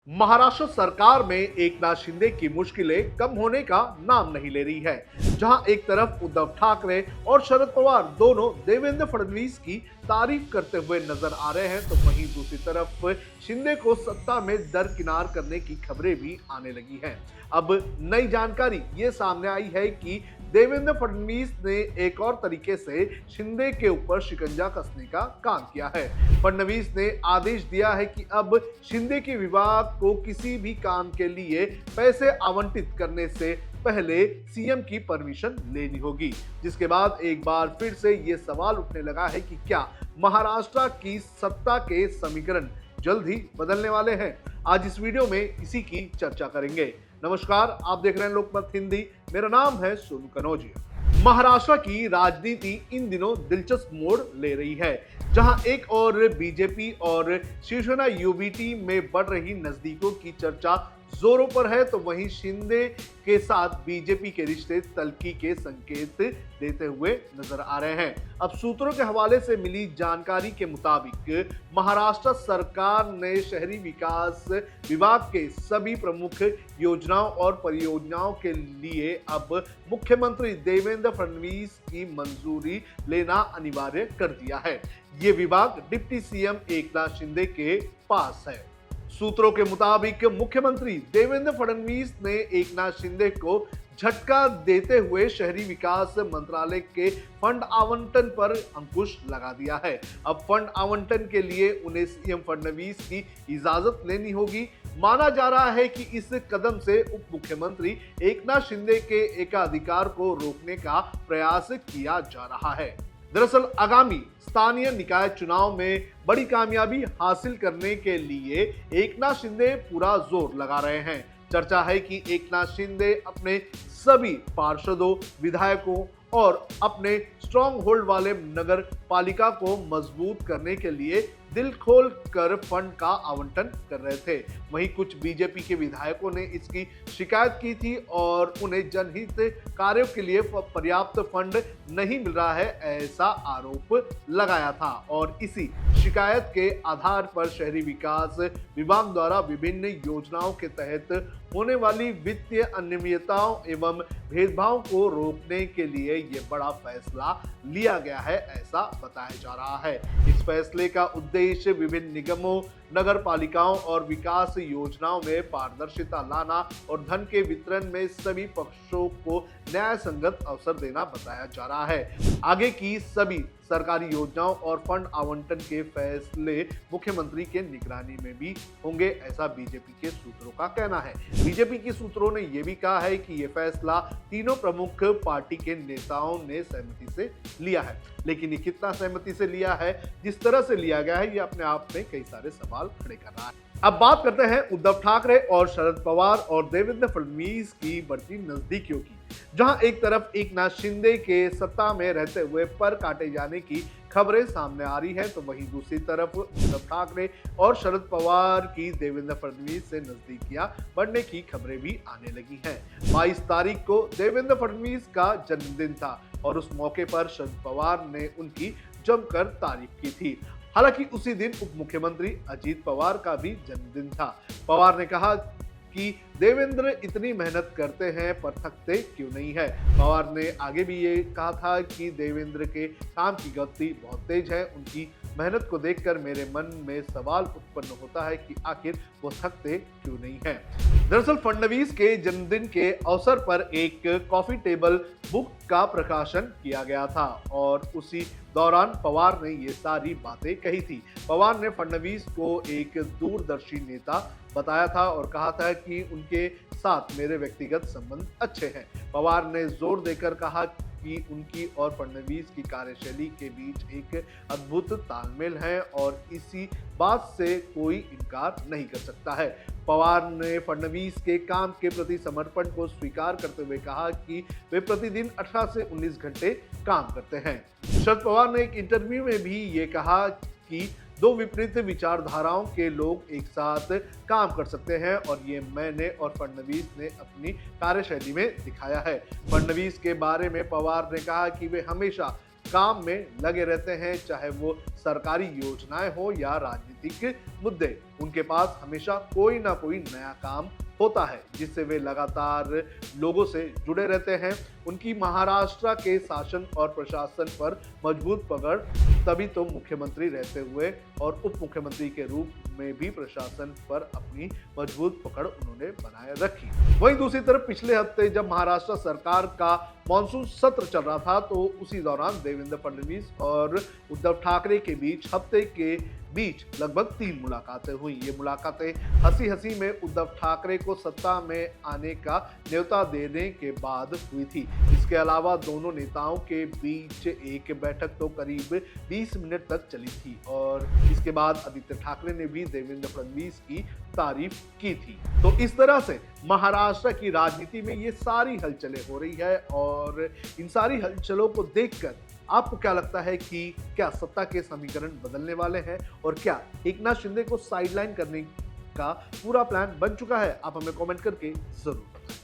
महाराष्ट्र सरकार में एकनाथ शिंदे की मुश्किलें कम होने का नाम नहीं ले रही है। जहां एक तरफ उद्धव ठाकरे और शरद पवार दोनों देवेंद्र फडणवीस की तारीफ करते हुए नजर आ रहे हैं, तो वहीं दूसरी तरफ शिंदे को सत्ता में दरकिनार करने की खबरें भी आने लगी हैं। अब नई जानकारी ये सामने आई है कि देवेंद्र फडणवीस ने एक और तरीके से शिंदे के ऊपर शिकंजा कसने का काम किया है। फडणवीस ने आदेश दिया है कि अब शिंदे के विभाग को किसी भी काम के लिए पैसे आवंटित करने से पहले सीएम की परमिशन लेनी होगी, जिसके बाद एक बार फिर से ये सवाल उठने लगा है कि क्या महाराष्ट्र की सत्ता के समीकरण जल्द ही बदलने वाले हैं। आज इस वीडियो में इसी की चर्चा करेंगे। नमस्कार, आप देख रहे हैं लोकमत हिंदी। मेरा नाम है सोनू कनौजिया। महाराष्ट्र की राजनीति इन दिनों दिलचस्प मोड़ ले रही है, जहां एक और बीजेपी और शिवसेना यूबीटी में बढ़ रही नजदीकों की चर्चा जोरों पर है, तो वहीं शिंदे के साथ बीजेपी के रिश्ते तल्खी के संकेत देते हुए नजर आ रहे हैं। अब सूत्रों के हवाले से मिली जानकारी के मुताबिक महाराष्ट्र सरकार ने शहरी विकास विभाग के सभी प्रमुख योजनाओं और परियोजनाओं के लिए अब मुख्यमंत्री देवेंद्र फडणवीस की मंजूरी लेना अनिवार्य कर दिया है। ये विभाग डिप्टी सीएम एकनाथ शिंदे के पास है। सूत्रों के मुताबिक मुख्यमंत्री देवेंद्र फडणवीस ने एकनाथ शिंदे को झटका देते हुए शहरी विकास मंत्रालय के फंड आवंटन पर अंकुश लगा दिया है। अब फंड आवंटन के लिए उन्हें सीएम फडणवीस की इजाजत लेनी होगी। माना जा रहा है कि इस कदम से उप मुख्यमंत्री एकनाथ शिंदे के एकाधिकार को रोकने का प्रयास किया जा रहा है। दरअसल आगामी स्थानीय निकाय चुनाव में बड़ी कामयाबी हासिल करने के लिए एकनाथ शिंदे पूरा जोर लगा रहे हैं। चर्चा है कि एकनाथ शिंदे अपने सभी पार्षदों, विधायकों और अपने स्ट्रॉन्ग होल्ड वाले नगर पालिका को मजबूत करने के लिए दिल खोल कर फंड का आवंटन कर रहे थे। वहीं कुछ बीजेपी के विधायकों ने इसकी शिकायत की थी और उन्हें जनहित कार्यों के लिए पर्याप्त फंड नहीं मिल रहा है, ऐसा आरोप लगाया था। और इसी शिकायत के आधार पर शहरी विकास विभाग द्वारा विभिन्न योजनाओं के तहत होने वाली वित्तीय अनियमितताओं एवं भेदभाव को रोकने के लिए ये बड़ा फैसला लिया गया है, ऐसा बताया जा रहा है। इस फैसले का उद्देश्य विभिन्न निगमों, नगर पालिकाओं और विकास योजनाओं में पारदर्शिता लाना और धन के वितरण में सभी पक्षों को न्याय संगत अवसर देना बताया जा रहा है। आगे की सभी सरकारी योजनाओं और फंड आवंटन के फैसले मुख्यमंत्री के निगरानी में भी होंगे, ऐसा बीजेपी के सूत्रों का कहना है। बीजेपी के सूत्रों ने यह भी कहा है कि यह फैसला तीनों प्रमुख पार्टी के नेताओं ने सहमति से लिया है, लेकिन ये कितना सहमति से लिया है, जिस तरह से लिया गया है, ये अपने आप में कई सारे सवाल खड़े कर रहा है। अब बात करते हैं उद्धव ठाकरे और शरद पवार और देवेंद्र फडणवीस की बढ़ती नजदीकियों की। जहां एक तरफ एकनाथ शिंदे के सत्ता में रहते हुए पर काटे जाने की खबरें सामने आ रही है, तो वहीं दूसरी तरफ उद्धव ठाकरे और शरद पवार की देवेंद्र फडणवीस से नजदीकियां बढ़ने की खबरें भी आने लगी हैं। 22 तारीख को देवेंद्र फडणवीस का जन्मदिन था और उस मौके पर शरद पवार ने उनकी जमकर तारीफ की थी। हालांकि उसी दिन उप मुख्यमंत्री अजीत पवार का भी जन्मदिन था। पवार ने कहा कि देवेंद्र इतनी मेहनत करते हैं पर थकते क्यों नहीं है। पवार ने आगे भी ये कहा था कि देवेंद्र के काम की गति बहुत तेज है, उनकी मेहनत को देखकर मेरे मन में सवाल उत्पन्न होता है कि आखिर वो थकते क्यों नहीं है। दरअसल फडणवीस के जन्मदिन के अवसर पर एक कॉफी टेबल बुक का प्रकाशन किया गया था और उसी दौरान पवार ने ये सारी बातें कही थी। पवार ने फडणवीस को एक दूरदर्शी नेता बताया था और कहा था कि उनके साथ मेरे व्यक्तिगत संबंध अच्छे हैं। पवार ने जोर देकर कहा कि उनकी और फडणवीस की कार्यशैली के बीच एक अद्भुत तालमेल है और इसी बात से कोई इनकार नहीं कर सकता है। पवार ने फडणवीस के काम के प्रति समर्पण को स्वीकार करते हुए कहा कि वे प्रतिदिन 18 से 19 घंटे काम करते हैं। शरद पवार ने एक इंटरव्यू में भी ये कहा कि दो विपरीत विचारधाराओं के लोग एक साथ काम कर सकते हैं और ये मैंने और फडणवीस ने अपनी कार्यशैली में दिखाया है। फडणवीस के बारे में पवार ने कहा कि वे हमेशा काम में लगे रहते हैं, चाहे वो सरकारी योजनाएं हो या राजनीतिक मुद्दे। उनके पास हमेशा कोई ना कोई नया काम होता है जिससे वे लगातार लोगों से जुड़े रहते हैं। उनकी महाराष्ट्र के शासन और प्रशासन पर मजबूत पकड़, तभी तो मुख्यमंत्री रहते हुए और उप मुख्यमंत्री के रूप में भी प्रशासन पर अपनी मजबूत पकड़ उन्होंने बनाए रखी। वहीं दूसरी तरफ पिछले हफ्ते जब महाराष्ट्र सरकार का मॉनसून सत्र चल रहा था, तो उसी दौरान देवेंद्र फडणवीस और उद्धव ठाकरे के बीच हफ्ते के बीच लगभग 3 मुलाकातें हुई। ये मुलाकातें हंसी हंसी में उद्धव ठाकरे को सत्ता में आने का न्योता देने के बाद हुई थी। इसके अलावा दोनों नेताओं के बीच एक बैठक तो करीब 20 मिनट तक चली थी और इसके बाद आदित्य ठाकरे ने भी देवेंद्र फडणवीस की तारीफ की थी। तो इस तरह से महाराष्ट्र की राजनीति में ये सारी हलचलें हो रही है और इन सारी हलचलों को देखकर आपको क्या लगता है कि क्या सत्ता के समीकरण बदलने वाले हैं और क्या एकनाथ शिंदे को साइडलाइन करने का पूरा प्लान बन चुका है? आप हमें कमेंट करके जरूर बताएं।